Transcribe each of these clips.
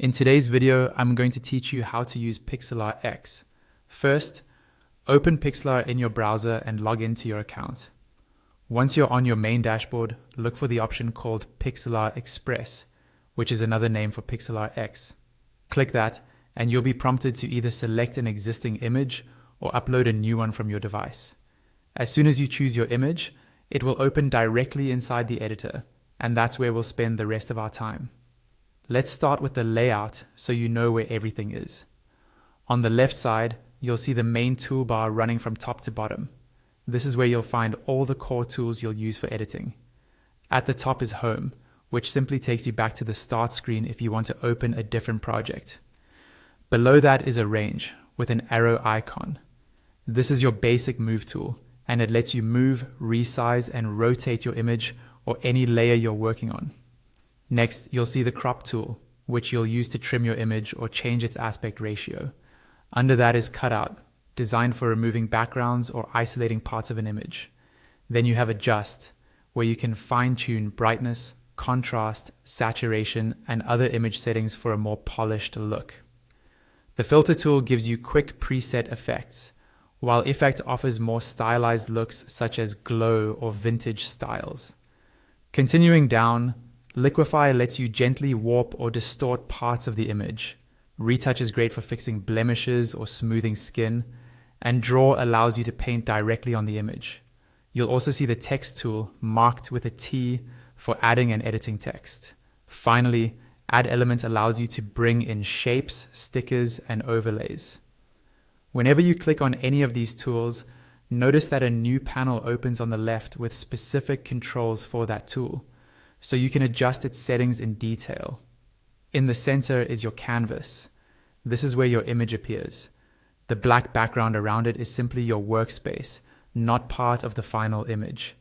In today's video, I'm going to teach you how to use Pixlr X. First, open Pixlr in your browser and log into your account. Once you're on your main dashboard, look for the option called Pixlr Express, which is another name for Pixlr X. Click that, and you'll be prompted to either select an existing image or upload a new one from your device. As soon as you choose your image, it will open directly inside the editor, and that's where we'll spend the rest of our time. Let's start with the layout so you know where everything is. On the left side, you'll see the main toolbar running from top to bottom. This is where you'll find all the core tools you'll use for editing. At the top is Home, which simply takes you back to the start screen if you want to open a different project. Below that is Arrange with an arrow icon. This is your basic move tool, and it lets you move, resize, and rotate your image or any layer you're working on. Next, you'll see the Crop tool, which you'll use to trim your image or change its aspect ratio. Under that is Cutout, designed for removing backgrounds or isolating parts of an image. Then you have Adjust, where you can fine-tune brightness, contrast, saturation, and other image settings for a more polished look. The Filter tool gives you quick preset effects, while Effect offers more stylized looks such as glow or vintage styles. Continuing down, Liquify lets you gently warp or distort parts of the image. Retouch is great for fixing blemishes or smoothing skin, and Draw allows you to paint directly on the image. You'll also see the Text tool marked with a T for adding and editing text. Finally, Add Element allows you to bring in shapes, stickers, and overlays. Whenever you click on any of these tools, notice that a new panel opens on the left with specific controls for that tool, so you can adjust its settings in detail. In the center is your canvas. This is where your image appears. The black background around it is simply your workspace, not part of the final image.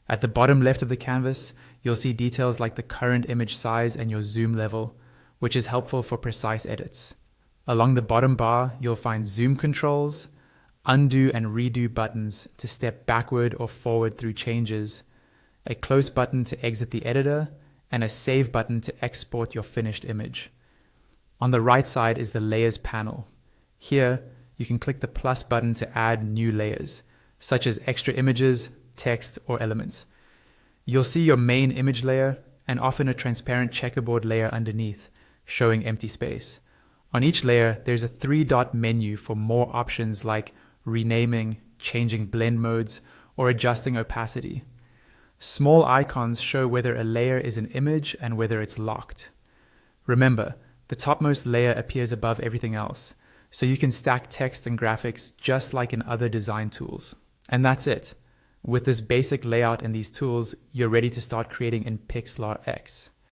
At the bottom left of the canvas, you'll see details like the current image size and your zoom level, which is helpful for precise edits. Along the bottom bar, you'll find zoom controls, undo and redo buttons to step backward or forward through changes, a close button to exit the editor, and a save button to export your finished image. On the right side is the Layers panel. Here, you can click the plus button to add new layers, such as extra images, text, or elements. You'll see your main image layer and often a transparent checkerboard layer underneath, showing empty space. On each layer, there's a 3-dot menu for more options like renaming, changing blend modes, or adjusting opacity. Small icons show whether a layer is an image and whether it's locked. Remember, the topmost layer appears above everything else, so you can stack text and graphics just like in other design tools. And that's it. With this basic layout and these tools, you're ready to start creating in Pixlr X.